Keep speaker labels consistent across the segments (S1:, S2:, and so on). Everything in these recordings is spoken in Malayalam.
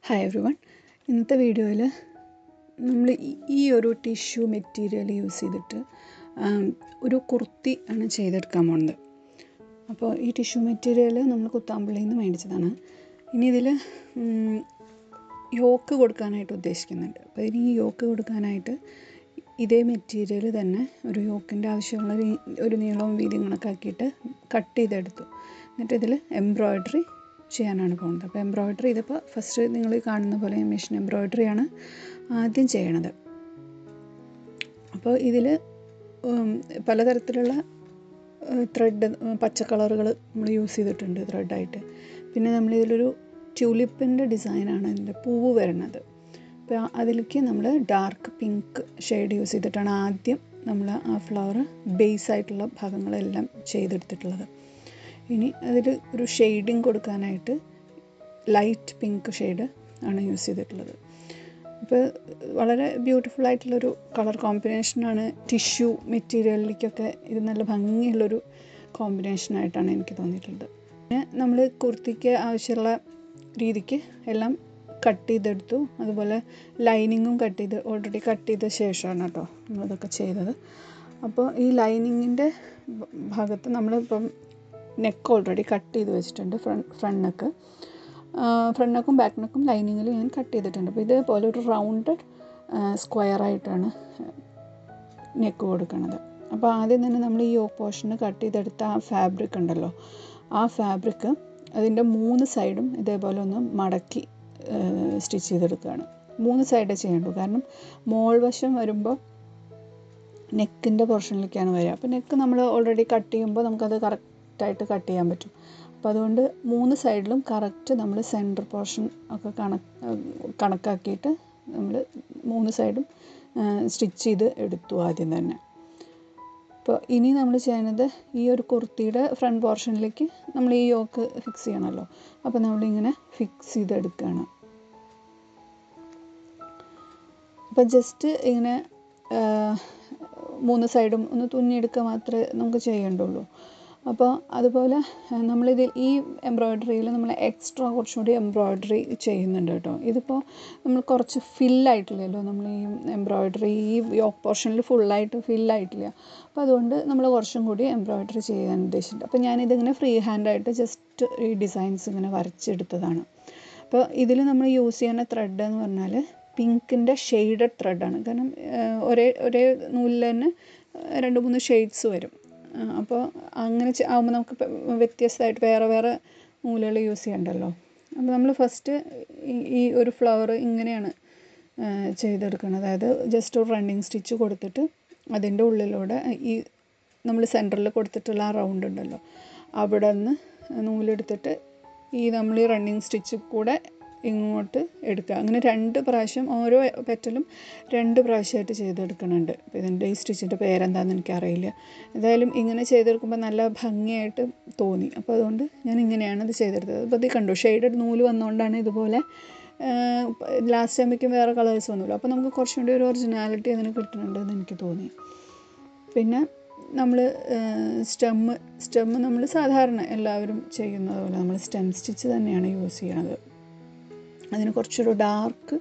S1: Hi every one. ഇന്നത്തെ വീഡിയോയിൽ നമ്മൾ ഈ ഒരു ടിഷ്യൂ മെറ്റീരിയൽ യൂസ് ചെയ്തിട്ട് ഒരു കുർത്തി ആണ് ചെയ്തെടുക്കാൻ പോകുന്നത്. അപ്പോൾ ഈ ടിഷ്യൂ മെറ്റീരിയൽ നമ്മൾ കുത്താമ്പള്ളിയിൽ നിന്ന് മേടിച്ചതാണ്. ഇനി ഇതിൽ യോക്ക് കൊടുക്കാനായിട്ട് ഉദ്ദേശിക്കുന്നുണ്ട്. അപ്പോൾ ഇനി ഈ യോക്ക് കൊടുക്കാനായിട്ട് ഇതേ മെറ്റീരിയൽ തന്നെ ഒരു യോക്കിൻ്റെ ആവശ്യമുള്ള ഒരു നീളവും വീതിയും കണക്കാക്കിയിട്ട് കട്ട് ചെയ്തെടുത്തു. എന്നിട്ട് ഇതിൽ എംബ്രോയ്ഡറി ചെയ്യാനാണ് പോകുന്നത്. അപ്പോൾ എംബ്രോയ്ഡറി ഇതിപ്പോൾ ഫസ്റ്റ് നിങ്ങൾ കാണുന്ന പോലെ മെഷീൻ എംബ്രോയ്ഡറിയാണ് ആദ്യം ചെയ്യണത്. അപ്പോൾ ഇതിൽ പലതരത്തിലുള്ള ത്രെഡ് പച്ച കളറുകൾ നമ്മൾ യൂസ് ചെയ്തിട്ടുണ്ട് ത്രെഡായിട്ട്. പിന്നെ നമ്മളിതിലൊരു ട്യൂലിപ്പിൻ്റെ ഡിസൈനാണ് ഇതിൻ്റെ പൂവ് വരുന്നത്. അപ്പോൾ അതിലേക്ക് നമ്മൾ ഡാർക്ക് പിങ്ക് ഷെയ്ഡ് യൂസ് ചെയ്തിട്ടാണ് ആദ്യം നമ്മൾ ആ ഫ്ലവർ ബേസ് ആയിട്ടുള്ള ഭാഗങ്ങളെല്ലാം ചെയ്തെടുത്തിട്ടുള്ളത്. ഇനി അതിൽ ഒരു ഷെയ്ഡിങ് കൊടുക്കാനായിട്ട് ലൈറ്റ് പിങ്ക് ഷെയ്ഡ് ആണ് യൂസ് ചെയ്തിട്ടുള്ളത്. അപ്പോൾ വളരെ ബ്യൂട്ടിഫുൾ ആയിട്ടുള്ളൊരു കളർ കോമ്പിനേഷനാണ്. ടിഷ്യൂ മെറ്റീരിയലിലേക്കൊക്കെ ഇത് നല്ല ഭംഗിയുള്ളൊരു കോമ്പിനേഷനായിട്ടാണ് എനിക്ക് തോന്നിയിട്ടുള്ളത്. പിന്നെ നമ്മൾ കുർത്തിക്ക് ആവശ്യമുള്ള രീതിക്ക് എല്ലാം കട്ട് ചെയ്തെടുത്തു. അതുപോലെ ലൈനിങ്ങും ഓൾറെഡി കട്ട് ചെയ്ത ശേഷമാണ് കേട്ടോ നമ്മളതൊക്കെ ചെയ്തത്. അപ്പോൾ ഈ ലൈനിങ്ങിൻ്റെ ഭാഗത്ത് നമ്മളിപ്പം നെക്ക് ഓൾറെഡി കട്ട് ചെയ്ത് വെച്ചിട്ടുണ്ട്. ഫ്രണ്ട് നെക്കും ബാക്ക് നെക്കും ലൈനിങ്ങിൽ ഞാൻ കട്ട് ചെയ്തിട്ടുണ്ട്. അപ്പോൾ ഇതേപോലെ ഒരു റൗണ്ടഡ് സ്ക്വയറായിട്ടാണ് നെക്ക് കൊടുക്കുന്നത്. അപ്പോൾ ആദ്യം തന്നെ നമ്മൾ ഈ യോക്ക് പോർഷന് കട്ട് ചെയ്തെടുത്ത ആ ഫാബ്രിക് ഉണ്ടല്ലോ, ആ ഫാബ്രിക് അതിൻ്റെ 3 സൈഡും ഇതേപോലെ ഒന്ന് മടക്കി സ്റ്റിച്ച് ചെയ്തെടുക്കുകയാണ്. 3 സൈഡേ ചെയ്യേണ്ടൂ. കാരണം മോൾ വശം വരുമ്പോൾ നെക്കിൻ്റെ പോർഷനിലേക്കാണ് വരിക. അപ്പോൾ നെക്ക് നമ്മൾ ഓൾറെഡി കട്ട് ചെയ്യുമ്പോൾ നമുക്കത് കറക്റ്റായിട്ട് കട്ട് ചെയ്യാൻ പറ്റും. അപ്പോൾ അതുകൊണ്ട് 3 സൈഡിലും കറക്റ്റ് നമ്മൾ സെൻറ്റർ പോർഷൻ ഒക്കെ കണക്കാക്കിയിട്ട് നമ്മൾ 3 സൈഡും സ്റ്റിച്ച് ചെയ്ത് എടുത്തു ആദ്യം തന്നെ. അപ്പോൾ ഇനി നമ്മൾ ചെയ്യുന്നത് ഈ ഒരു കുർത്തിയുടെ ഫ്രണ്ട് പോർഷനിലേക്ക് നമ്മൾ ഈ യോക്ക് ഫിക്സ് ചെയ്യണമല്ലോ. അപ്പോൾ നമ്മളിങ്ങനെ ഫിക്സ് ചെയ്തെടുക്കുകയാണ്. അപ്പോൾ ജസ്റ്റ് ഇങ്ങനെ 3 സൈഡും ഒന്ന് തുന്നിയെടുക്കുക മാത്രമേ നമുക്ക് ചെയ്യേണ്ടുള്ളൂ. അപ്പോൾ അതുപോലെ നമ്മളിതിൽ ഈ എംബ്രോയ്ഡറിയിൽ നമ്മൾ എക്സ്ട്രാ കുറച്ചുകൂടി എംബ്രോയ്ഡറി ചെയ്യുന്നുണ്ട് കേട്ടോ. ഇതിപ്പോൾ നമ്മൾ കുറച്ച് ഫില്ലായിട്ടില്ലല്ലോ, നമ്മൾ ഈ എംബ്രോയ്ഡറി ഈ യോക്ക് പോർഷനിൽ ഫുള്ളായിട്ട് ഫില്ലായിട്ടില്ല. അപ്പോൾ അതുകൊണ്ട് നമ്മൾ കുറച്ചും കൂടി എംബ്രോയ്ഡറി ചെയ്യാൻ ഉദ്ദേശിച്ചിട്ടുണ്ട്. അപ്പോൾ ഞാനിതിങ്ങനെ ഫ്രീ ഹാൻഡായിട്ട് ജസ്റ്റ് ഈ ഡിസൈൻസ് ഇങ്ങനെ വരച്ചെടുത്തതാണ്. അപ്പോൾ ഇതിൽ നമ്മൾ യൂസ് ചെയ്യുന്ന ത്രെഡ് എന്ന് പറഞ്ഞാൽ പിങ്കിൻ്റെ ഷെയ്ഡഡ് ത്രെഡാണ്. കാരണം ഒരേ നൂലിൽ തന്നെ 2-3 ഷെയ്ഡ്സ് വരും. അപ്പോൾ അങ്ങനെ ആകുമ്പോൾ നമുക്ക് വ്യത്യസ്തമായിട്ട് വേറെ നൂലുകൾ യൂസ് ചെയ്യണ്ടല്ലോ. അപ്പോൾ നമ്മൾ ഫസ്റ്റ് ഈ ഒരു ഫ്ലവർ ഇങ്ങനെയാണ് ചെയ്തെടുക്കുന്നത്. അതായത് ജസ്റ്റ് ഒരു റണ്ണിങ് സ്റ്റിച്ച് കൊടുത്തിട്ട് അതിൻ്റെ ഉള്ളിലൂടെ ഈ നമ്മൾ സെൻറ്ററിൽ കൊടുത്തിട്ടുള്ള ആ റൗണ്ട് ഉണ്ടല്ലോ അവിടെ നിന്ന് നൂലെടുത്തിട്ട് നമ്മൾ ഈ റണ്ണിങ് സ്റ്റിച്ച് കൂടെ ഇങ്ങോട്ട് എടുക്കുക. അങ്ങനെ 2 പ്രാവശ്യം ഓരോ പെറ്റലും 2 പ്രാവശ്യമായിട്ട് ചെയ്തെടുക്കുന്നുണ്ട്. അപ്പോൾ ഇതിൻ്റെ ഈ സ്റ്റിച്ചിൻ്റെ പേരെന്താണെന്ന് എനിക്കറിയില്ല. എന്തായാലും ഇങ്ങനെ ചെയ്തെടുക്കുമ്പോൾ നല്ല ഭംഗിയായിട്ട് തോന്നി. അപ്പോൾ അതുകൊണ്ട് ഞാൻ ഇങ്ങനെയാണ് ഇത് ചെയ്തെടുത്തത്. അപ്പോൾ ഇത് കണ്ടു ഷെയ്ഡഡ് നൂല് വന്നുകൊണ്ടാണ് ഇതുപോലെ ലാസ്റ്റ് ആകുമ്പോഴേക്കും വേറെ കളേഴ്സ് വന്നുള്ളൂ. അപ്പോൾ നമുക്ക് കുറച്ചും കൂടി ഒരു ഒറിജിനാലിറ്റി അതിന് കിട്ടുന്നുണ്ടെന്ന് എനിക്ക് തോന്നി. പിന്നെ നമ്മൾ സ്റ്റെമ്മ് നമ്മൾ സാധാരണ എല്ലാവരും ചെയ്യുന്നത് പോലെ നമ്മൾ സ്റ്റെം സ്റ്റിച്ച് തന്നെയാണ് യൂസ് ചെയ്യണത്. അതിന് കുറച്ചൊരു ഡാർക്ക്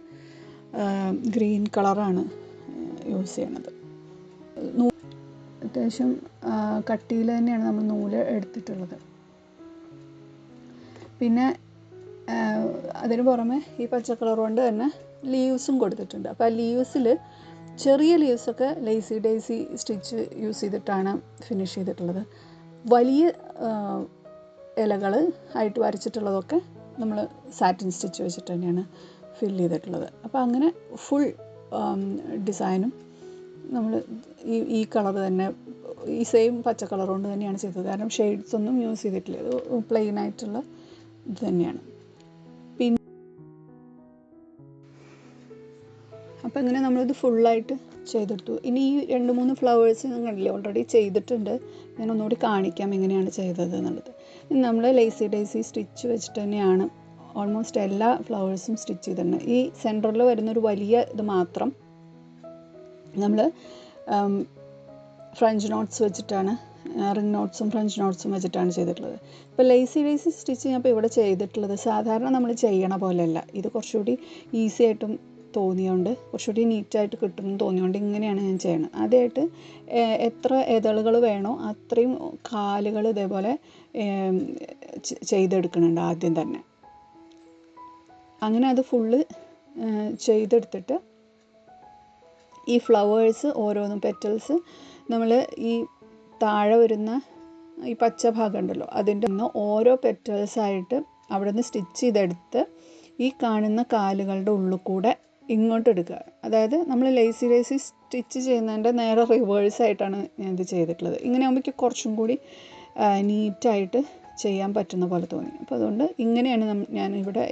S1: ഗ്രീൻ കളറാണ് യൂസ് ചെയ്യണത്. അത്യാവശ്യം കട്ടിയിൽ തന്നെയാണ് നമ്മൾ നൂല് എടുത്തിട്ടുള്ളത്. പിന്നെ അതിന് പുറമെ ഈ പച്ച കളർ കൊണ്ട് തന്നെ ലീവ്സും കൊടുത്തിട്ടുണ്ട്. അപ്പോൾ ആ ലീവ്സിൽ ചെറിയ ലീവ്സൊക്കെ ലേസി ഡേസി സ്റ്റിച്ച് യൂസ് ചെയ്തിട്ടാണ് ഫിനിഷ് ചെയ്തിട്ടുള്ളത്. വലിയ ഇലകൾ ആയിട്ട് വരച്ചിട്ടുള്ളതൊക്കെ നമ്മൾ സാറ്റിൻ സ്റ്റിച്ച് വെച്ചിട്ട് തന്നെയാണ് ഫില്ല് ചെയ്തിട്ടുള്ളത്. അപ്പോൾ അങ്ങനെ ഫുൾ ഡിസൈനും നമ്മൾ ഈ കളർ തന്നെ ഈ സെയിം പച്ച കളർ കൊണ്ട് തന്നെയാണ് ചെയ്തത്. കാരണം ഷെയ്ഡ്സ് ഒന്നും യൂസ് ചെയ്തിട്ടില്ല. ഇത് പ്ലെയിൻ ആയിട്ടുള്ള ഇത് തന്നെയാണ്. പിന്നെ അപ്പോൾ ഇങ്ങനെ നമ്മളിത് ഫുള്ളായിട്ട് ചെയ്തെടുത്തു. ഇനി ഈ 2-3 ഫ്ലവേഴ്സ് നിങ്ങൾ കണ്ടില്ലേ ഓൾറെഡി ചെയ്തിട്ടുണ്ട്. ഞാൻ ഒന്നുകൂടി കാണിക്കാം എങ്ങനെയാണ് ചെയ്തത് എന്നുള്ളത്. നമ്മൾ ലേസി ഡേസി സ്റ്റിച്ച് വെച്ചിട്ട് തന്നെയാണ് ഓൾമോസ്റ്റ് എല്ലാ ഫ്ലവേഴ്സും സ്റ്റിച്ച് ചെയ്തിട്ടുണ്ട്. ഈ സെൻറ്ററിൽ വരുന്നൊരു വലിയ ഇത് മാത്രം നമ്മൾ ഫ്രഞ്ച് നോട്ട്സ് വെച്ചിട്ടാണ് റിംഗ് നോട്ട്സും ഫ്രഞ്ച് നോട്ട്സും വെച്ചിട്ടാണ് ചെയ്തിട്ടുള്ളത്. ഇപ്പോൾ ലേസി സ്റ്റിച്ച് ഞാൻ ഇപ്പോൾ ഇവിടെ ചെയ്തിട്ടുള്ളത് സാധാരണ നമ്മൾ ചെയ്യണ പോലെയല്ല. ഇത് കുറച്ചുകൂടി ഈസി ആയിട്ടും തോന്നിയോണ്ട്, കുറച്ചുകൂടി നീറ്റായിട്ട് കിട്ടുമെന്ന് തോന്നിയോണ്ട് ഇങ്ങനെയാണ് ഞാൻ ചെയ്യണത്. ആദ്യമായിട്ട് എത്ര ഇതളുകൾ വേണോ അത്രയും കാലുകൾ ഇതേപോലെ ചെയ്തെടുക്കുന്നുണ്ട് ആദ്യം തന്നെ. അങ്ങനെ അത് ഫുള്ള് ചെയ്തെടുത്തിട്ട് ഈ ഫ്ലവേഴ്സ് ഓരോന്നും പെറ്റൽസ് നമ്മൾ ഈ താഴെ വരുന്ന ഈ പച്ച ഭാഗം ഉണ്ടല്ലോ അതിൻ്റെ ഒന്ന് ഓരോ പെറ്റൽസായിട്ട് അവിടെ നിന്ന് സ്റ്റിച്ച് ചെയ്തെടുത്ത് ഈ കാണുന്ന കാലുകളുടെ ഉള്ളിൽ കൂടെ ഇങ്ങോട്ട് എടുക്കുക. അതായത് നമ്മൾ ലേസി സ്റ്റിച്ച് ചെയ്യുന്നതിൻ്റെ നേരെ റിവേഴ്സായിട്ടാണ് ഞാൻ ഇത് ചെയ്തിട്ടുള്ളത്. ഇങ്ങനെ ആകുമ്പോൾ കുറച്ചും കൂടി നീറ്റായിട്ട് ചെയ്യാൻ പറ്റുന്ന പോലെ തോന്നി. അപ്പോൾ അതുകൊണ്ട് ഇങ്ങനെയാണ് ഞാൻ ഇവിടെ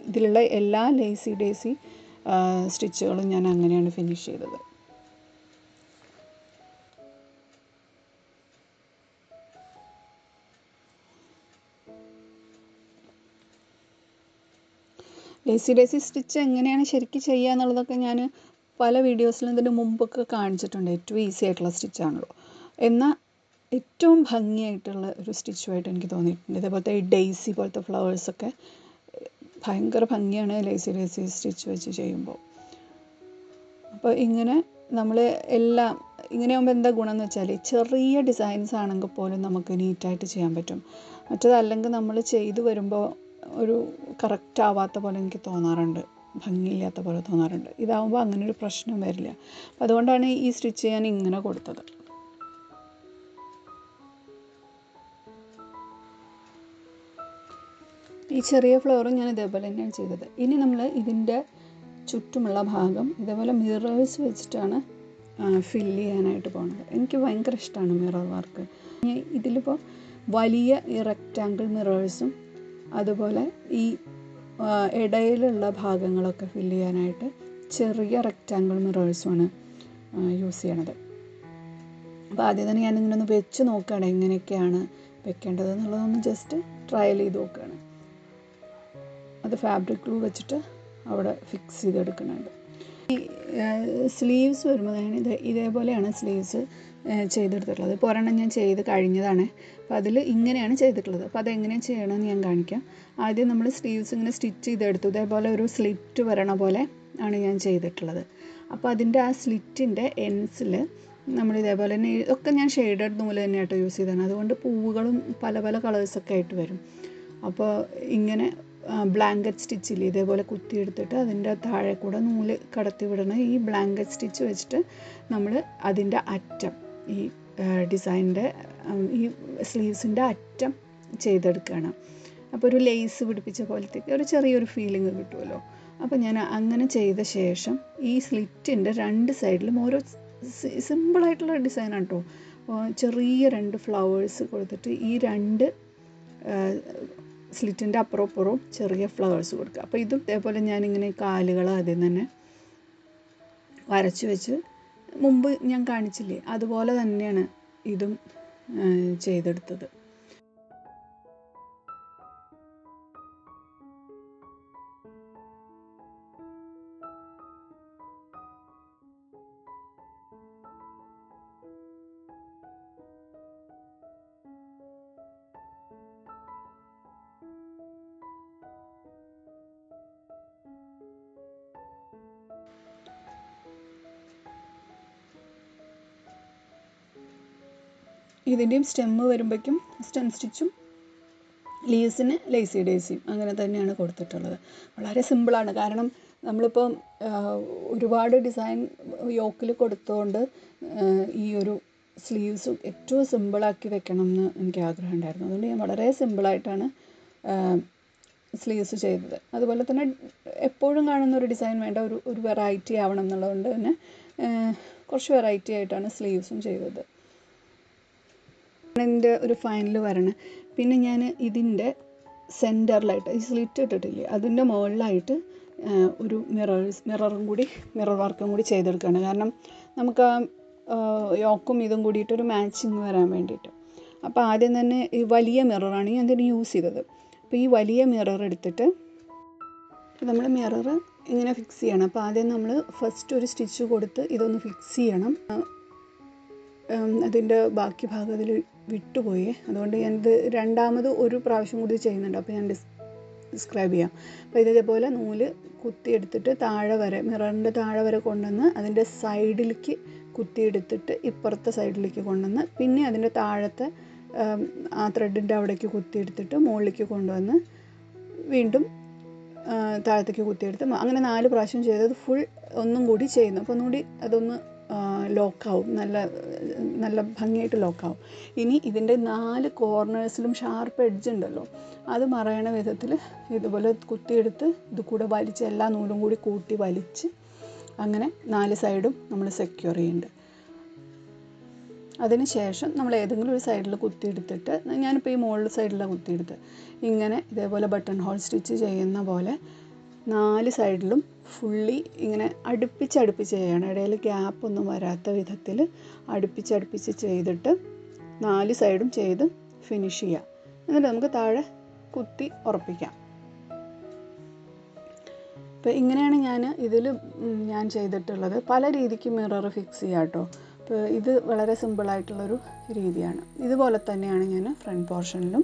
S1: ഇതിലുള്ള എല്ലാ ലേസി സ്റ്റിച്ചുകളും ഞാൻ അങ്ങനെയാണ് ഫിനിഷ് ചെയ്തത്. ലേസി സ്റ്റിച്ച് എങ്ങനെയാണ് ശരിക്കും ചെയ്യുക എന്നുള്ളതൊക്കെ ഞാൻ പല വീഡിയോസിലും ഇതിന് മുമ്പൊക്കെ കാണിച്ചിട്ടുണ്ട്. ഏറ്റവും ഈസി ആയിട്ടുള്ള സ്റ്റിച്ചാണല്ലോ. എന്നാൽ ഏറ്റവും ഭംഗിയായിട്ടുള്ള ഒരു സ്റ്റിച്ചുമായിട്ട് എനിക്ക് തോന്നിയിട്ടുണ്ട്. ഇതേപോലത്തെ ഈ ഡെയ്സി പോലത്തെ ഫ്ലവേഴ്സൊക്കെ ഭയങ്കര ഭംഗിയാണ് ലേസി സ്റ്റിച്ച് വെച്ച് ചെയ്യുമ്പോൾ. അപ്പോൾ ഇങ്ങനെ നമ്മൾ എല്ലാം ഇങ്ങനെയാകുമ്പോൾ എന്താ ഗുണം എന്ന് വെച്ചാൽ ചെറിയ ഡിസൈൻസ് ആണെങ്കിൽ പോലും നമുക്ക് നീറ്റായിട്ട് ചെയ്യാൻ പറ്റും. മറ്റേതല്ലെങ്കിൽ നമ്മൾ ചെയ്തു വരുമ്പോൾ ഒരു കറക്റ്റ് ആവാത്ത പോലെ എനിക്ക് തോന്നാറുണ്ട്, ഭംഗിയില്ലാത്ത പോലെ തോന്നാറുണ്ട്. ഇതാവുമ്പോൾ അങ്ങനെ ഒരു പ്രശ്നം വരില്ല. അപ്പം അതുകൊണ്ടാണ് ഈ സ്റ്റിച്ച് ഞാൻ ഇങ്ങനെ കൊടുത്തത്. ഈ ചെറിയ ഫ്ലവറും ഞാൻ ഇതേപോലെ തന്നെയാണ് ചെയ്തത്. ഇനി നമ്മൾ ഇതിൻ്റെ ചുറ്റുമുള്ള ഭാഗം ഇതേപോലെ മിറേഴ്സ് വെച്ചിട്ടാണ് ഫില്ല് ചെയ്യാനായിട്ട് പോകുന്നത്. എനിക്ക് ഭയങ്കര ഇഷ്ടമാണ് മിറർ വർക്ക്. ഇതിലിപ്പോൾ വലിയ ഈ റെക്റ്റാങ്കിൾ മിറേഴ്സും അതുപോലെ ഈ ഇടയിലുള്ള ഭാഗങ്ങളൊക്കെ ഫില്ല് ചെയ്യാനായിട്ട് ചെറിയ റെക്റ്റാങ്കിൾ മിറേഴ്സുമാണ് യൂസ് ചെയ്യണത്. അപ്പോൾ ആദ്യം തന്നെ ഞാനിങ്ങനെ ഒന്ന് വെച്ച് നോക്കുകയാണ് എങ്ങനെയൊക്കെയാണ് വെക്കേണ്ടത് എന്നുള്ളതൊന്ന് ജസ്റ്റ് ട്രയൽ ചെയ്ത് നോക്കുകയാണ്. അത് ഫാബ്രിക് ഗ്ലൂ വെച്ചിട്ട് അവിടെ ഫിക്സ് ചെയ്തെടുക്കുന്നുണ്ട്. ഈ സ്ലീവ്സ് വരുമ്പോൾ ഞാൻ ഇതേപോലെയാണ് സ്ലീവ്സ് ചെയ്തെടുത്തിട്ടുള്ളത്. ഇപ്പോൾ ഒരെണ്ണം ഞാൻ ചെയ്ത് കഴിഞ്ഞതാണ്. അപ്പോൾ അതിൽ ഇങ്ങനെയാണ് ചെയ്തിട്ടുള്ളത്. അപ്പോൾ അതെങ്ങനെയാണ് ചെയ്യണമെന്ന് ഞാൻ കാണിക്കാം. ആദ്യം നമ്മൾ സ്ലീവ്സ് ഇങ്ങനെ സ്റ്റിച്ച് ചെയ്തെടുത്തു. ഇതേപോലെ ഒരു സ്ലിറ്റ് വരണ പോലെ ആണ് ഞാൻ ചെയ്തിട്ടുള്ളത്. അപ്പോൾ അതിൻ്റെ ആ സ്ലിറ്റിൻ്റെ എൻഡ്സിൽ നമ്മൾ ഇതേപോലെ തന്നെ ഒക്കെ ഞാൻ ഷെയ്ഡഡ് നൂല് തന്നെയായിട്ട് യൂസ് ചെയ്തതാണ്. അതുകൊണ്ട് പൂവുകളും പല പല കളേഴ്സൊക്കെ ആയിട്ട് വരും. അപ്പോൾ ഇങ്ങനെ ബ്ലാങ്കറ്റ് സ്റ്റിച്ചിൽ ഇതേപോലെ കുത്തിയെടുത്തിട്ട് അതിൻ്റെ താഴെ കൂടെ നൂല് കടത്തി വിടണം. ഈ ബ്ലാങ്കറ്റ് സ്റ്റിച്ച് വെച്ചിട്ട് നമ്മൾ അതിൻ്റെ അറ്റം ഈ ഡിസൈനിൻ്റെ ഈ സ്ലീവ്സിൻ്റെ അറ്റം ചെയ്തെടുക്കുകയാണ്. അപ്പോൾ ഒരു ലേസ് പിടിപ്പിച്ച പോലത്തെ ഒരു ചെറിയൊരു ഫീലിംഗ് കിട്ടുമല്ലോ. അപ്പോൾ ഞാൻ അങ്ങനെ ചെയ്ത ശേഷം ഈ സ്ലിറ്റിൻ്റെ രണ്ട് സൈഡിലും ഓരോ സിമ്പിളായിട്ടുള്ള ഡിസൈനാണ് കേട്ടോ. ചെറിയ 2 ഫ്ലവേഴ്സ് കൊടുത്തിട്ട് ഈ 2 സ്ലിറ്റിൻ്റെ അപ്പുറവും ചെറിയ ഫ്ലവേഴ്സ് കൊടുക്കുക. അപ്പോൾ ഇതും ഇതേപോലെ ഞാനിങ്ങനെ കാലുകൾ ആദ്യം തന്നെ വരച്ച് വെച്ച് മുമ്പ് ഞാൻ കാണിച്ചില്ലേ അതുപോലെ തന്നെയാണ് ഇതും ചെയ്തെടുത്തത്. ഇതിൻ്റെയും സ്റ്റെമ്മ് വരുമ്പോഴേക്കും സ്റ്റെം സ്റ്റിച്ചും ലീവ്സിന് ലേസി ഡേസിയും അങ്ങനെ തന്നെയാണ് കൊടുത്തിട്ടുള്ളത്. വളരെ സിമ്പിളാണ്. കാരണം നമ്മളിപ്പോൾ ഒരുപാട് ഡിസൈൻ യോക്കിൽ കൊടുത്തുകൊണ്ട് ഈ ഒരു സ്ലീവ്സും ഏറ്റവും സിമ്പിളാക്കി വെക്കണം എന്ന് എനിക്ക് ആഗ്രഹം ഉണ്ടായിരുന്നു. അതുകൊണ്ട് ഞാൻ വളരെ സിമ്പിളായിട്ടാണ് സ്ലീവ്സ് ചെയ്തത്. അതുപോലെ തന്നെ എപ്പോഴും കാണുന്ന ഒരു ഡിസൈൻ വേണ്ട, ഒരു വെറൈറ്റി ആവണം എന്നുള്ളതുകൊണ്ട് തന്നെ കുറച്ച് വെറൈറ്റി ആയിട്ടാണ് സ്ലീവ്സും ചെയ്തത്. ഇതിൻ്റെ ഒരു ഫൈനൽ വരണം. പിന്നെ ഞാൻ ഇതിൻ്റെ സെൻറ്ററിലായിട്ട് ഈ സ്ലിറ്റ് ഇട്ടിട്ടില്ലേ അതിൻ്റെ മുകളിലായിട്ട് ഒരു മിറർ വർക്കും കൂടി ചെയ്തെടുക്കുകയാണ്. കാരണം നമുക്ക് ആ യോക്കും ഇതും കൂടിയിട്ടൊരു മാച്ചിങ് വരാൻ വേണ്ടിയിട്ട്. അപ്പോൾ ആദ്യം തന്നെ ഈ വലിയ മിററാണ് ഞാൻ ഇതിന് യൂസ് ചെയ്തത്. അപ്പോൾ ഈ വലിയ മിറർ എടുത്തിട്ട് നമ്മൾ മിറർ ഇങ്ങനെ ഫിക്സ് ചെയ്യണം. അപ്പോൾ ആദ്യം നമ്മൾ ഫസ്റ്റ് ഒരു സ്റ്റിച്ച് കൊടുത്ത് ഇതൊന്ന് ഫിക്സ് ചെയ്യണം. അതിൻ്റെ ബാക്കി ഭാഗം അതിൽ വിട്ടുപോയി. അതുകൊണ്ട് ഞാനിത് രണ്ടാമത് ഒരു പ്രാവശ്യം കൂടി ചെയ്യുന്നുണ്ട്. അപ്പോൾ ഞാൻ ഡിസ്ക്രൈബ് ചെയ്യാം. അപ്പോൾ ഇതേപോലെ നൂല് കുത്തിയെടുത്തിട്ട് താഴെ വരെ, മിററിൻ്റെ താഴെ വരെ കൊണ്ടുവന്ന് അതിൻ്റെ സൈഡിലേക്ക് കുത്തിയെടുത്തിട്ട് ഇപ്പുറത്തെ സൈഡിലേക്ക് കൊണ്ടുവന്ന് പിന്നെ അതിൻ്റെ താഴത്തെ ആ ത്രെഡിൻ്റെ അവിടേക്ക് കുത്തിയെടുത്തിട്ട് മുകളിലേക്ക് കൊണ്ടുവന്ന് വീണ്ടും താഴത്തേക്ക് കുത്തിയെടുത്ത് അങ്ങനെ 4 പ്രാവശ്യം ചെയ്തത് ഫുൾ ഒന്നും കൂടി ചെയ്യുന്നു. അപ്പോൾ ഒന്നുകൂടി അതൊന്ന് ലോക്കാവും, നല്ല ഭംഗിയായിട്ട് ലോക്കാവും. ഇനി ഇതിൻ്റെ 4 കോർണേഴ്സിലും ഷാർപ്പ് എഡ്ജ് ഉണ്ടല്ലോ, അത് മറയണ വിധത്തിൽ ഇതുപോലെ കുത്തിയെടുത്ത് ഇത് കൂടെ വലിച്ച് എല്ലാ നൂലും കൂടി കൂട്ടി വലിച്ച് അങ്ങനെ 4 സൈഡും നമ്മൾ സെക്യൂർ ചെയ്യുന്നുണ്ട്. അതിന് ശേഷം നമ്മൾ ഏതെങ്കിലും ഒരു സൈഡിൽ കുത്തിയെടുത്തിട്ട്, ഞാനിപ്പോൾ ഈ മുകളിൽ സൈഡിലാണ് കുത്തിയെടുത്ത്, ഇങ്ങനെ ഇതേപോലെ ബട്ടൺ ഹോൾ സ്റ്റിച്ച് ചെയ്യുന്ന പോലെ 4 സൈഡിലും ഫുള്ളി ഇങ്ങനെ അടുപ്പിച്ച് ചെയ്യണം. ഇടയിൽ ഗ്യാപ്പൊന്നും വരാത്ത വിധത്തിൽ അടുപ്പിച്ച് ചെയ്തിട്ട് 4 സൈഡും ചെയ്ത് ഫിനിഷ് ചെയ്യാം. എന്നിട്ട് നമുക്ക് താഴെ കുത്തി ഉറപ്പിക്കാം. അപ്പോൾ ഇങ്ങനെയാണ് ഞാൻ ചെയ്തിട്ടുള്ളത്. പല രീതിക്ക് മിറർ ഫിക്സ് ചെയ്യാം കേട്ടോ. അപ്പോൾ ഇത് വളരെ സിമ്പിളായിട്ടുള്ളൊരു രീതിയാണ്. ഇതുപോലെ തന്നെയാണ് ഞാൻ ഫ്രണ്ട് പോർഷനിലും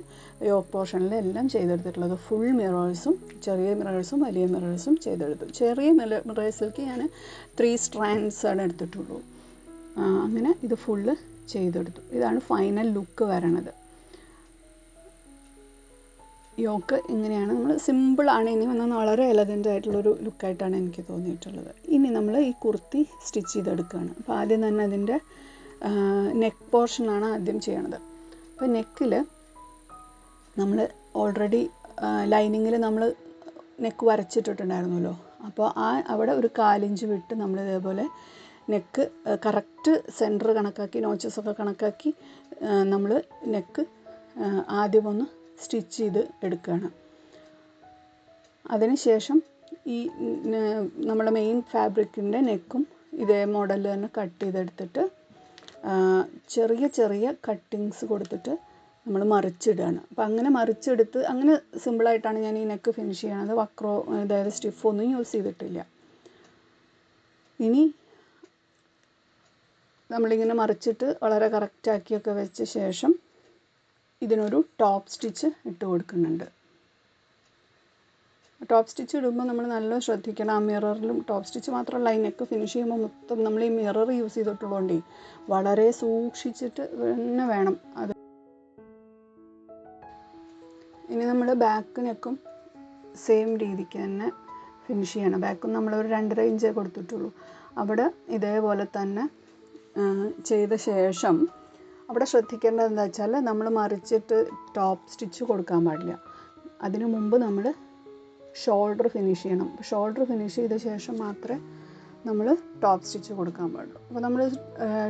S1: യോക്ക് പോർഷനിലും എല്ലാം ചെയ്തെടുത്തിട്ടുള്ളത്. ഫുൾ മിറേഴ്സും, ചെറിയ മിറേഴ്സും വലിയ മിറേഴ്സും ചെയ്തെടുത്തു. ചെറിയ മിറേഴ്സിലേക്ക് ഞാൻ 3 strands ആണ് എടുത്തിട്ടുള്ളൂ. അങ്ങനെ ഇത് ഫുള്ള് ചെയ്തെടുത്തു. ഇതാണ് ഫൈനൽ ലുക്ക് വരണത്. യോക്ക് ഇങ്ങനെയാണ്. നമ്മൾ സിമ്പിളാണ്. ഇനി വന്നാൽ വളരെ എലഗൻ്റ് ആയിട്ടുള്ളൊരു ലുക്കായിട്ടാണ് എനിക്ക് തോന്നിയിട്ടുള്ളത്. ഇനി നമ്മൾ ഈ കുർത്തി സ്റ്റിച്ച് ചെയ്തെടുക്കുകയാണ്. അപ്പോൾ ആദ്യം തന്നെ അതിൻ്റെ നെക്ക് പോർഷനാണ് ആദ്യം ചെയ്യണത്. അപ്പോൾ നെക്കിൽ നമ്മൾ ഓൾറെഡി ലൈനിങ്ങിൽ നമ്മൾ നെക്ക് വരച്ചിട്ടിട്ടുണ്ടായിരുന്നല്ലോ. അപ്പോൾ അവിടെ ഒരു 1/4 ഇഞ്ച് വിട്ട് നമ്മൾ ഇതേപോലെ നെക്ക് കറക്റ്റ് സെൻറ്റർ കണക്കാക്കി, നോച്ചസൊക്കെ കണക്കാക്കി നമ്മൾ നെക്ക് ആദ്യം ഒന്ന് സ്റ്റിച്ച് ചെയ്ത് എടുക്കുകയാണ്. അതിനുശേഷം ഈ നമ്മുടെ മെയിൻ ഫാബ്രിക്കിൻ്റെ നെക്കും ഇതേ മോഡലിൽ തന്നെ കട്ട് ചെയ്തെടുത്തിട്ട് ചെറിയ കട്ടിങ്സ് കൊടുത്തിട്ട് നമ്മൾ മറിച്ചിടുകയാണ്. അപ്പോൾ അങ്ങനെ മറിച്ചെടുത്ത് അങ്ങനെ സിമ്പിളായിട്ടാണ് ഞാൻ ഈ നെക്ക് ഫിനിഷ് ചെയ്യണത്. വക്രോ അതായത് സ്റ്റിഫൊന്നും യൂസ് ചെയ്തിട്ടില്ല. ഇനി നമ്മളിങ്ങനെ മറിച്ചിട്ട് വളരെ കറക്റ്റാക്കിയൊക്കെ വെച്ച ശേഷം ഇതിനൊരു ടോപ്പ് സ്റ്റിച്ച് ഇട്ട് കൊടുക്കുന്നുണ്ട്. ടോപ്പ് സ്റ്റിച്ച് ഇടുമ്പോൾ നമ്മൾ നല്ല ശ്രദ്ധിക്കണം. ആ മിററിലും ടോപ്പ് സ്റ്റിച്ച് മാത്രമല്ല, ഈ നെക്ക് ഫിനിഷ് ചെയ്യുമ്പോൾ മൊത്തം നമ്മൾ ഈ മിറർ യൂസ് ചെയ്തിട്ടുള്ളതുകൊണ്ടേ വളരെ സൂക്ഷിച്ചിട്ട് തന്നെ വേണം അത്. ഇനി നമ്മൾ ബാക്ക് നെക്കും സെയിം രീതിക്ക് തന്നെ ഫിനിഷ് ചെയ്യണം. ബാക്കും നമ്മളൊരു 2.5 ഇഞ്ചേ കൊടുത്തിട്ടുള്ളൂ. അവിടെ ഇതേപോലെ തന്നെ ചെയ്ത ശേഷം അവിടെ ശ്രദ്ധിക്കേണ്ടത് എന്താ വെച്ചാൽ നമ്മൾ മറിച്ചിട്ട് ടോപ്പ് സ്റ്റിച്ച് കൊടുക്കാൻ പാടില്ല. അതിനു മുമ്പ് നമ്മൾ ഷോൾഡർ ഫിനിഷ് ചെയ്യണം. ഷോൾഡർ ഫിനിഷ് ചെയ്ത ശേഷം മാത്രമേ നമ്മൾ ടോപ്പ് സ്റ്റിച്ച് കൊടുക്കാൻ പാടുള്ളൂ. അപ്പോൾ നമ്മൾ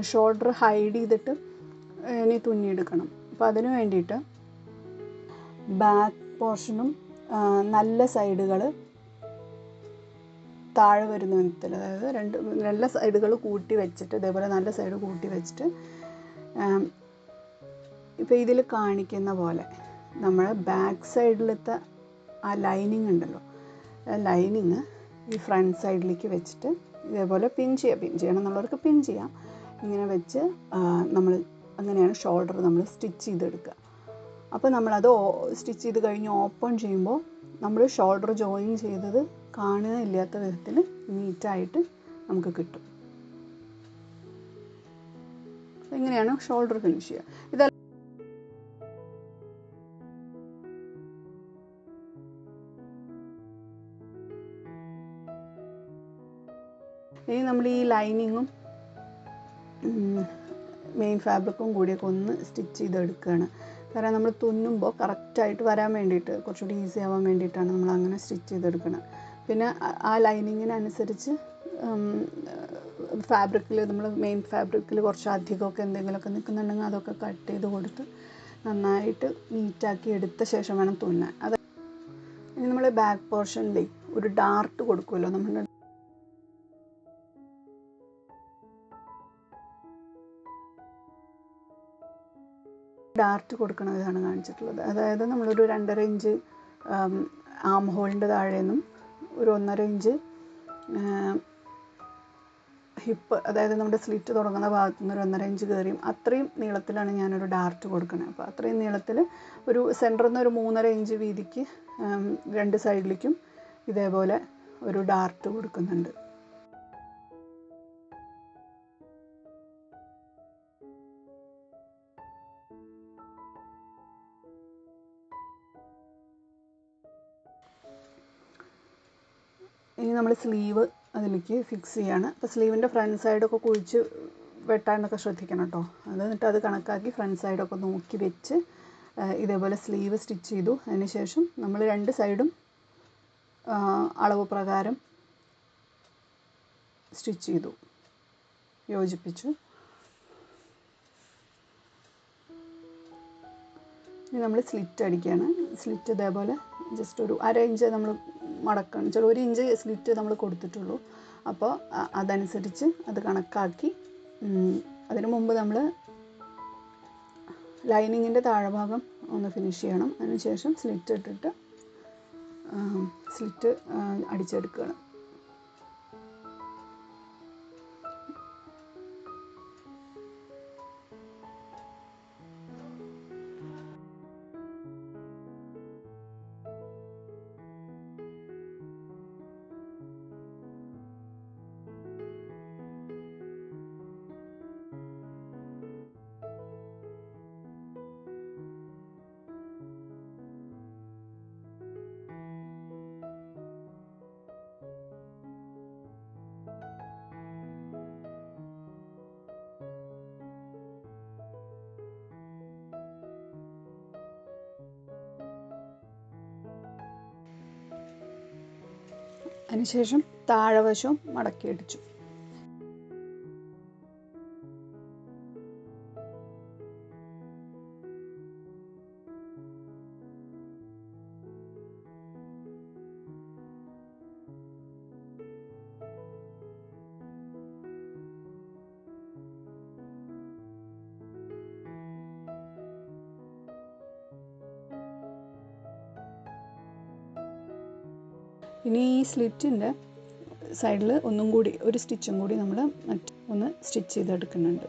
S1: ഷോൾഡർ ഹൈഡ് ചെയ്തിട്ട് ഇനി തുന്നിയെടുക്കണം. അപ്പോൾ അതിന് വേണ്ടിയിട്ട് ബാക്ക് പോർഷനും നല്ല സൈഡുകൾ താഴെ വരുന്ന വിധത്തിൽ, അതായത് നല്ല സൈഡുകൾ കൂട്ടി വെച്ചിട്ട് ഇതേപോലെ നല്ല സൈഡ് കൂട്ടി വെച്ചിട്ട് ഇപ്പോൾ ഇതിൽ കാണിക്കുന്ന പോലെ നമ്മൾ ബാക്ക് സൈഡിലത്തെ ആ ലൈനിങ് ഉണ്ടല്ലോ, ആ ലൈനിങ് ഈ ഫ്രണ്ട് സൈഡിലേക്ക് വെച്ചിട്ട് ഇതേപോലെ പിൻ ചെയ്യണം എന്നുള്ളവർക്ക് പിൻ ചെയ്യാം. ഇങ്ങനെ വെച്ച് നമ്മൾ അങ്ങനെയാണ് ഷോൾഡർ നമ്മൾ സ്റ്റിച്ച് ചെയ്തെടുക്കുക. അപ്പോൾ നമ്മളത് സ്റ്റിച്ച് ചെയ്ത് കഴിഞ്ഞ് ഓപ്പൺ ചെയ്യുമ്പോൾ നമ്മൾ ഷോൾഡർ ജോയിൻ ചെയ്തത് കാണുകയില്ലാത്ത വിധത്തിൽ നീറ്റായിട്ട് നമുക്ക് കിട്ടും. ഇങ്ങനെയാണ് ഷോൾഡർ ഫിനിഷ് ചെയ്യുക. ഇനി നമ്മൾ ഈ ലൈനിങ്ങും മെയിൻ ഫാബ്രിക്കും കൂടിയൊക്കെ ഒന്ന് സ്റ്റിച്ച് ചെയ്തെടുക്കുകയാണ്. കാരണം നമ്മൾ തുന്നുമ്പോൾ കറക്റ്റായിട്ട് വരാൻ വേണ്ടിയിട്ട്, കുറച്ചുകൂടി ഈസി ആവാൻ വേണ്ടിയിട്ടാണ് നമ്മൾ അങ്ങനെ സ്റ്റിച്ച് ചെയ്തെടുക്കുന്നത്. പിന്നെ ആ ലൈനിങ്ങിനനുസരിച്ച് ഫാബ്രിക്കിൽ നമ്മൾ മെയിൻ ഫാബ്രിക്കിൽ കുറച്ച് അധികമൊക്കെ എന്തെങ്കിലുമൊക്കെ നിൽക്കുന്നുണ്ടെങ്കിൽ അതൊക്കെ കട്ട് ചെയ്ത് കൊടുത്ത് നന്നായിട്ട് നീറ്റാക്കി എടുത്ത ശേഷം വേണം തുന്നാൻ. അത് ഇനി നമ്മൾ ബാക്ക് പോർഷനിൽ ഒരു ഡാർട്ട് കൊടുക്കുമല്ലോ, നമ്മൾ ഡാർട്ട് കൊടുക്കണ ഇതാണ് കാണിച്ചിട്ടുള്ളത്. അതായത് നമ്മളൊരു 2.5 ഇഞ്ച് ആം ഹോളിൻ്റെ താഴെ നിന്നും ഒരു 1.5 ഇഞ്ച് ഹിപ്പ്, അതായത് നമ്മുടെ സ്ലിറ്റ് തുടങ്ങുന്ന ഭാഗത്തു നിന്ന് ഒരു 1.5 ഇഞ്ച് കയറിയും അത്രയും നീളത്തിലാണ് ഞാനൊരു ഡാർട്ട് കൊടുക്കുന്നത്. അപ്പോൾ അത്രയും നീളത്തിൽ ഒരു സെൻറ്ററിൽ നിന്ന് ഒരു 3.5 ഇഞ്ച് വീതിക്ക് 2 സൈഡിലേക്കും ഇതേപോലെ ഒരു ഡാർട്ട് കൊടുക്കുന്നുണ്ട്. ഇനി നമ്മൾ സ്ലീവ് അതിലേക്ക് ഫിക്സ് ചെയ്യാണ്. അപ്പോൾ സ്ലീവിൻ്റെ ഫ്രണ്ട് സൈഡൊക്കെ കുഴിച്ച് വെട്ടാനൊക്കെ ശ്രദ്ധിക്കണം കേട്ടോ. എന്നിട്ട് അത് കണക്കാക്കി ഫ്രണ്ട് സൈഡൊക്കെ നോക്കി വെച്ച് ഇതേപോലെ സ്ലീവ് സ്റ്റിച്ച് ചെയ്തു. അതിന് ശേഷം നമ്മൾ 2 സൈഡും അളവ് പ്രകാരം സ്റ്റിച്ച് ചെയ്തു, യോജിപ്പിച്ചു. ഇനി നമ്മൾ സ്ലിറ്റ് അടിക്കുകയാണ്. സ്ലിറ്റ് ഇതേപോലെ ജസ്റ്റ് ഒരു 1/2 ഇഞ്ച് നമ്മൾ മടക്കണം. ചില 1 ഇഞ്ച് സ്ലിറ്റ് നമ്മൾ കൊടുത്തിട്ടുള്ളൂ. അപ്പോൾ അതനുസരിച്ച് അത് കണക്കാക്കി അതിന് മുമ്പ് നമ്മൾ ലൈനിങ്ങിൻ്റെ താഴെഭാഗം ഒന്ന് ഫിനിഷ് ചെയ്യണം. അതിനുശേഷം സ്ലിറ്റ് ഇട്ടിട്ട് സ്ലിറ്റ് അടിച്ചെടുക്കുകയാണ്. അതിനുശേഷം താഴെവശവും മടക്കി അടിച്ചു. ഇനി ഈ സ്ലിറ്റിൻ്റെ സൈഡിൽ ഒന്നും കൂടി ഒരു സ്റ്റിച്ചും കൂടി നമ്മൾ ഒന്ന് സ്റ്റിച്ച് ചെയ്തെടുക്കുന്നുണ്ട്.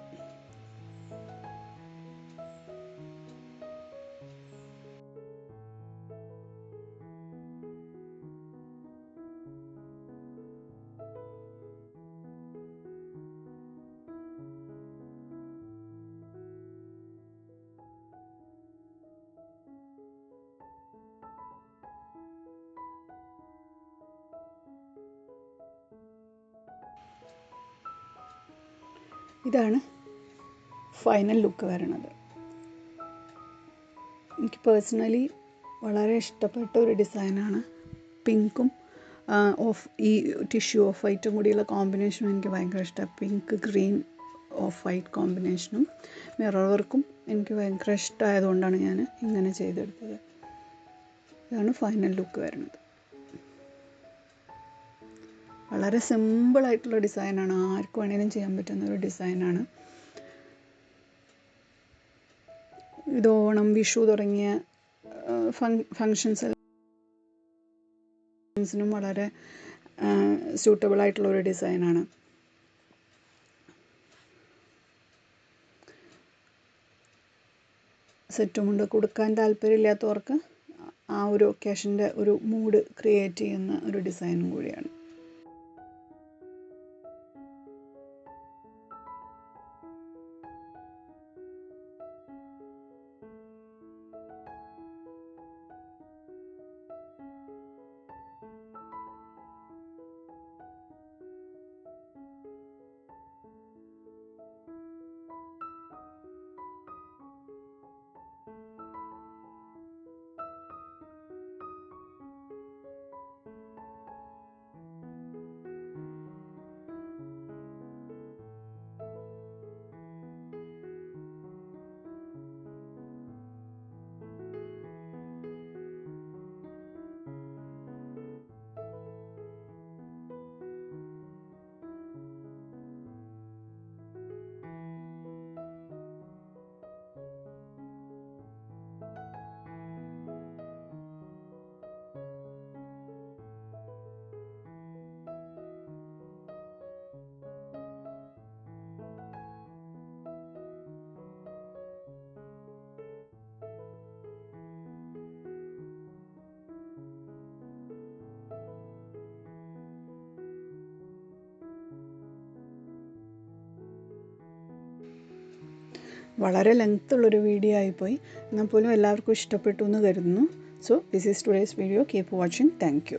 S1: ഇതാണ് ഫൈനൽ ലുക്ക് വരുന്നത്. എനിക്ക് പേഴ്സണലി വളരെ ഇഷ്ടപ്പെട്ട ഒരു ഡിസൈനാണ്. പിങ്കും ഈ ടിഷ്യൂ ഓഫ് വൈറ്റും കൂടിയുള്ള കോമ്പിനേഷനും എനിക്ക് ഭയങ്കര ഇഷ്ടമാണ്. പിങ്ക് ഗ്രീൻ ഓഫ് വൈറ്റ് കോമ്പിനേഷനും മിറർ വർക്കും എനിക്ക് ഭയങ്കര ഇഷ്ടമായതുകൊണ്ടാണ് ഞാൻ ഇങ്ങനെ ചെയ്തെടുത്തത്. ഇതാണ് ഫൈനൽ ലുക്ക് വരുന്നത്. വളരെ സിമ്പിളായിട്ടുള്ള ഡിസൈനാണ്, ആർക്ക് വേണമെങ്കിലും ചെയ്യാൻ പറ്റുന്ന ഒരു ഡിസൈനാണ്. ഇത് ഓണം, വിഷു തുടങ്ങിയ ഫങ്ഷൻസിനും വളരെ സ്യൂട്ടബിൾ ആയിട്ടുള്ള ഒരു ഡിസൈനാണ്. സെറ്റും കൊണ്ട് കൊടുക്കാൻ താല്പര്യമില്ലാത്തവർക്ക് ആ ഒരു ഒക്കേഷൻ്റെ ഒരു മൂഡ് ക്രിയേറ്റ് ചെയ്യുന്ന ഒരു ഡിസൈനും കൂടിയാണ്. വളരെ ലെങ്ത്തുള്ളൊരു വീഡിയോ ആയിപ്പോയി. എന്നാൽ പോലും എല്ലാവർക്കും ഇഷ്ടപ്പെട്ടു എന്ന് കരുതുന്നു. So this is today's video. Keep watching. Thank you.